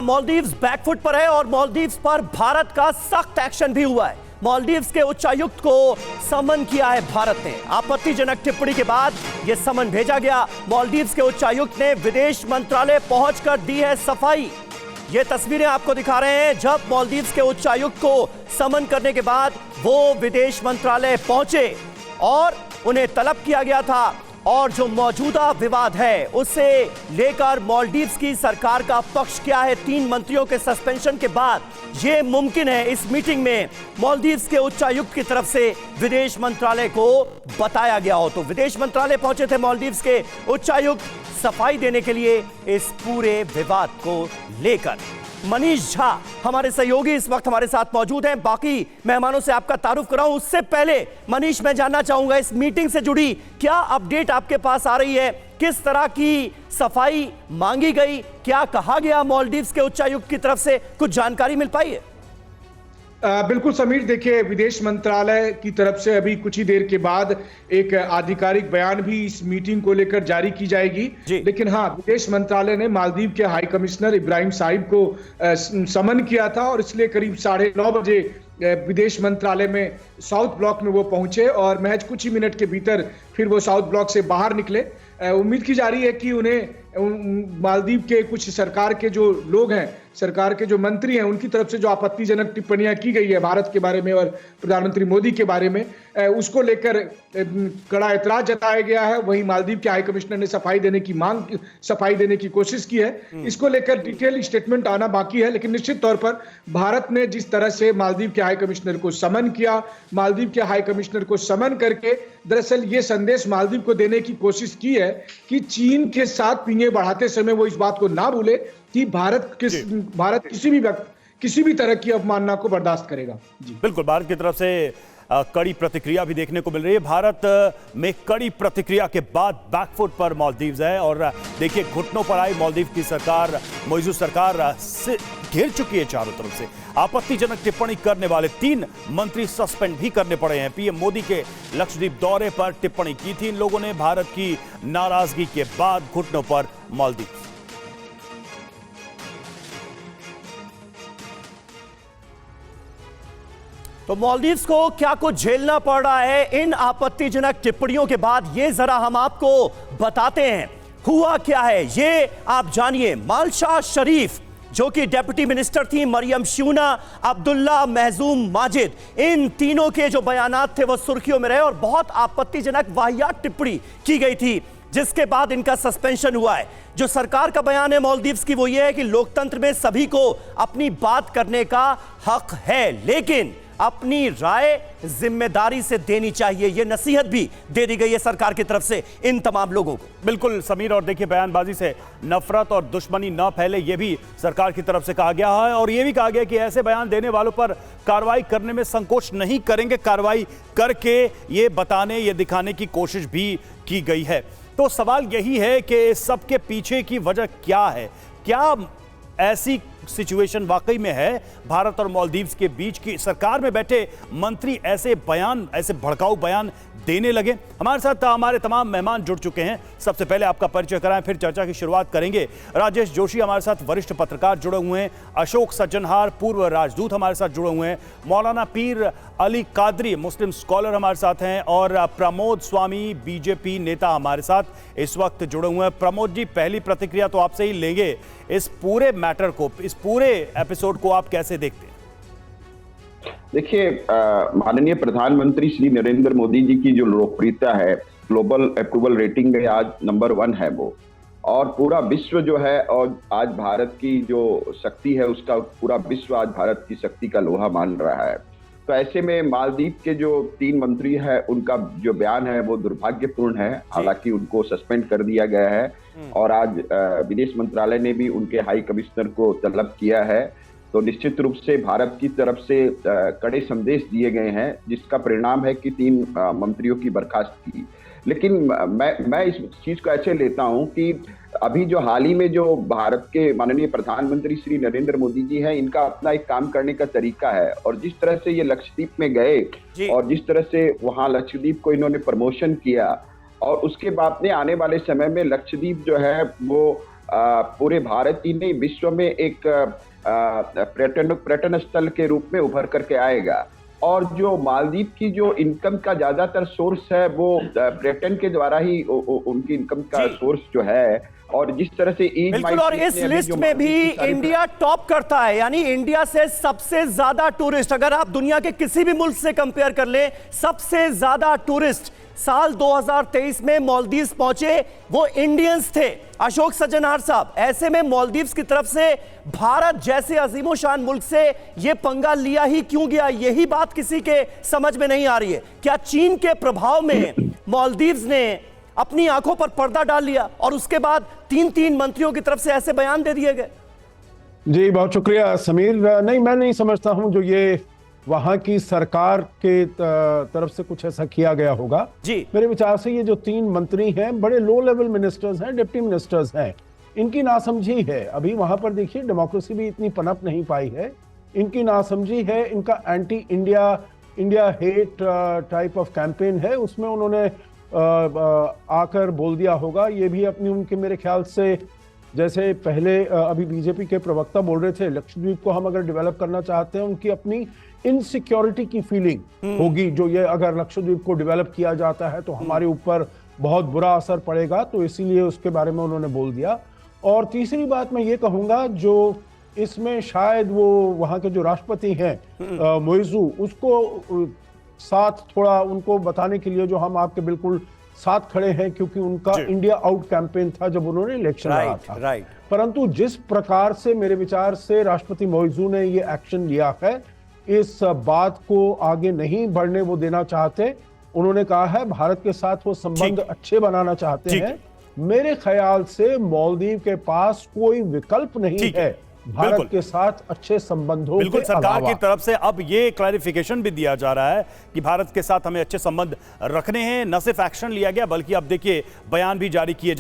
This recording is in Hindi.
मालदीव्स बैकफुट पर है और मालदीव्स पर भारत का सख्त एक्शन भी हुआ है। मालदीव्स के उच्चायुक्त को समन किया है भारत ने। आपत्तिजनक टिप्पणी के बाद यह समन भेजा गया। मालदीव्स के उच्चायुक्त ने विदेश मंत्रालय पहुंचकर दी है सफाई। ये तस्वीरें आपको दिखा रहे हैं जब मालदीव्स के उच्चायुक्त को समन करने के बाद वो विदेश मंत्रालय पहुंचे और उन्हें तलब किया गया था और जो मौजूदा विवाद है उसे लेकर मालदीव्स की सरकार का पक्ष क्या है। 3 मंत्रियों के सस्पेंशन के बाद यह मुमकिन है इस मीटिंग में मालदीव्स के उच्चायुक्त की तरफ से विदेश मंत्रालय को बताया गया हो। तो विदेश मंत्रालय पहुंचे थे मालदीव्स के उच्चायुक्त सफाई देने के लिए इस पूरे विवाद को लेकर। मनीष झा हमारे सहयोगी इस वक्त हमारे साथ मौजूद हैं। बाकी मेहमानों से आपका तारुफ कराऊं उससे पहले मनीष, मैं जानना चाहूंगा इस मीटिंग से जुड़ी क्या अपडेट आपके पास आ रही है? किस तरह की सफाई मांगी गई, क्या कहा गया मालदीव्स के उच्चायुक्त की तरफ से, कुछ जानकारी मिल पाई है? बिल्कुल समीर, देखिए विदेश मंत्रालय की तरफ से अभी कुछ ही देर के बाद एक आधिकारिक बयान भी इस मीटिंग को लेकर जारी की जाएगी। लेकिन हाँ, विदेश मंत्रालय ने मालदीव के हाई कमिश्नर इब्राहिम साहिब को समन किया था और इसलिए करीब 9:30 बजे विदेश मंत्रालय में साउथ ब्लॉक में वो पहुंचे और महज कुछ ही मिनट के भीतर फिर वो साउथ ब्लॉक से बाहर निकले। उम्मीद की जा रही है कि उन्हें मालदीव के कुछ सरकार के जो लोग हैं, सरकार के जो मंत्री हैं, उनकी तरफ से जो आपत्तिजनक टिप्पणियां की गई है भारत के बारे में और प्रधानमंत्री मोदी के बारे में, उसको लेकर कड़ा एतराज जताया गया है। वहीं मालदीव के हाई कमिश्नर ने सफाई देने की कोशिश की है। इसको लेकर डिटेल स्टेटमेंट आना बाकी है, लेकिन निश्चित तौर पर भारत ने जिस तरह से मालदीव के हाई कमिश्नर को समन किया, मालदीव के हाई कमिश्नर को समन करके दरअसल ये संदेश मालदीव को देने की कोशिश की है कि चीन के साथ पींगे बढ़ाते समय वो इस बात को ना भूले कि भारत किसी भी तरह की अवमानना को बर्दाश्त करेगा। जी बिल्कुल, भारत की तरफ से कड़ी प्रतिक्रिया भी देखने को मिल रही है। भारत में कड़ी प्रतिक्रिया के बाद बैकफुट पर मालदीव्स है और देखिए घुटनों पर आई मालदीव की सरकार, मौजूद सरकार घेर चुकी है चारों तरफ से। आपत्तिजनक टिप्पणी करने वाले 3 मंत्री सस्पेंड भी करने पड़े हैं। पीएम मोदी के लक्षद्वीप दौरे पर टिप्पणी की थी इन लोगों ने। भारत की नाराजगी के बाद घुटनों पर मालदीव। तो मालदीव्स को क्या कुछ झेलना पड़ रहा है इन आपत्तिजनक टिप्पणियों के बाद, ये जरा हम आपको बताते हैं। हुआ क्या है ये आप जानिए। मालशा शरीफ जो कि डेप्यूटी मिनिस्टर थी, मरियम शूना, अब्दुल्ला महजूम माजिद, इन तीनों के जो बयानात थे वो सुर्खियों में रहे और बहुत आपत्तिजनक वाहियात टिप्पणी की गई थी जिसके बाद इनका सस्पेंशन हुआ है। जो सरकार का बयान है मालदीव्स की वो ये है कि लोकतंत्र में सभी को अपनी बात करने का हक है, लेकिन अपनी राय जिम्मेदारी से देनी चाहिए। यह नसीहत भी दे दी गई है सरकार की तरफ से इन तमाम लोगों को। बिल्कुल समीर, और देखिए बयानबाजी से नफरत और दुश्मनी न फैले ये भी सरकार की तरफ से कहा गया है और यह भी कहा गया कि ऐसे बयान देने वालों पर कार्रवाई करने में संकोच नहीं करेंगे। कार्रवाई करके ये बताने, ये दिखाने की कोशिश भी की गई है। तो सवाल यही है कि सबके पीछे की वजह क्या है? क्या ऐसी सिचुएशन वाकई में है भारत और मालदीव्स के बीच की सरकार में बैठे मंत्री ऐसे भड़काऊ बयान देने लगे? हमारे साथ हमारे तमाम मेहमान जुड़ चुके हैं। सबसे पहले आपका परिचय कराएं, फिर चर्चा की शुरुआत करेंगे। राजेश जोशी हमारे साथ वरिष्ठ पत्रकार जुड़े हुए हैं, अशोक सज्जनहार पूर्व राजदूत हमारे साथ जुड़े हुए हैं, मौलाना पीर अली कादरी मुस्लिम स्कॉलर हमारे साथ हैं और प्रमोद स्वामी बीजेपी नेता हमारे साथ इस वक्त जुड़े हुए हैं। प्रमोद जी, पहली प्रतिक्रिया तो आपसे ही लेंगे। इस पूरे मैटर को, इस पूरे एपिसोड को आप कैसे देखते हैं? देखिए, माननीय प्रधानमंत्री श्री नरेंद्र मोदी जी की जो लोकप्रियता है, ग्लोबल अप्रूवल रेटिंग में आज नंबर 1 है वो, और पूरा विश्व जो है, और आज भारत की जो शक्ति है उसका पूरा विश्व आज भारत की शक्ति का लोहा मान रहा है। तो ऐसे में मालदीव के जो 3 मंत्री हैं उनका जो बयान है वो दुर्भाग्यपूर्ण है। हालांकि उनको सस्पेंड कर दिया गया है और आज विदेश मंत्रालय ने भी उनके हाई कमिश्नर को तलब किया है। तो निश्चित रूप से भारत की तरफ से कड़े संदेश दिए गए हैं, जिसका परिणाम है कि 3 मंत्रियों की बर्खास्तगी। लेकिन मैं इस चीज को ऐसे लेता हूं कि अभी जो हाल ही में जो भारत के माननीय प्रधानमंत्री श्री नरेंद्र मोदी जी हैं, इनका अपना एक काम करने का तरीका है और जिस तरह से ये लक्षद्वीप में गए और जिस तरह से वहां लक्षद्वीप को इन्होंने प्रमोशन किया और उसके बाद में आने वाले समय में लक्षद्वीप जो है वो पूरे भारत ही नहीं विश्व में एक पर्यटन स्थल के रूप में उभर करके आएगा। और जो मालदीव की जो इनकम का ज्यादातर सोर्स है वो पर्यटन के द्वारा ही उनकी इनकम का सोर्स जो है, और जिस तरह से बिल्कुल, और इस लिस्ट में भी इंडिया टॉप करता है, यानी इंडिया से सबसे ज्यादा टूरिस्ट, अगर आप दुनिया के किसी भी मुल्क से कंपेयर कर लें, सबसे ज्यादा टूरिस्ट साल 2023 में मालदीव्स पहुंचे वो इंडियंस थे। अशोक सज्जनहार साहब, ऐसे में मालदीव्स की तरफ से भारत जैसे अजीमोशान मुल्क से ये पंगा लिया ही क्यों गया, यही बात किसी के समझ में नहीं आ रही है। क्या चीन के प्रभाव में मालदीव्स ने अपनी आंखों पर पर्दा डाल लिया और उसके बाद तीन मंत्रियों की तरफ से ऐसे बयान दे दिए गए? जी बहुत शुक्रिया समीर। नहीं, मैं नहीं समझता हूं जो ये वहां की सरकार के तरफ से कुछ ऐसा किया गया होगा जी। मेरे विचार से ये जो 3 मंत्री हैं बड़े लो लेवल मिनिस्टर्स हैं, डिप्टी मिनिस्टर्स हैं, इनकी नासमझी है। अभी वहां पर देखिए डेमोक्रेसी भी इतनी पनप नहीं पाई है, इनकी नासमझी है, इनका anti India hate type of campaign है, उसमें उन्होंने आकर बोल दिया होगा। ये भी अपनी उनके मेरे ख्याल से जैसे पहले अभी बीजेपी के प्रवक्ता बोल रहे थे, लक्षद्वीप को हम अगर डेवलप करना चाहते हैं, उनकी अपनी इनसिक्योरिटी की फीलिंग होगी, जो ये अगर लक्षद्वीप को डेवलप किया जाता है तो हमारे ऊपर बहुत बुरा असर पड़ेगा, तो इसीलिए उसके बारे में उन्होंने बोल दिया। और तीसरी बात मैं ये कहूंगा, जो इसमें शायद वो वहां के जो राष्ट्रपति हैं मोइजू, उसको साथ थोड़ा उनको बताने के लिए जो हम आपके बिल्कुल साथ खड़े हैं, क्योंकि उनका इंडिया आउट कैंपेन था जब उन्होंने इलेक्शन लड़ा था। परंतु जिस प्रकार से मेरे विचार से राष्ट्रपति मोइजू ने ये एक्शन लिया है, इस बात को आगे नहीं बढ़ने वो देना चाहते। उन्होंने कहा है भारत के साथ वो संबंध अच्छे बनाना चाहते हैं। मेरे ख्याल से मालदीव के पास कोई विकल्प नहीं है भारत के साथ अच्छे संबंधों बिल्कुल, के सरकार अलावा। की तरफ से अब ये क्लैरिफिकेशन भी दिया जा रहा है कि भारत के साथ हमें अच्छे संबंध रखने हैं। न सिर्फ एक्शन लिया गया बल्कि अब देखिए बयान भी जारी किए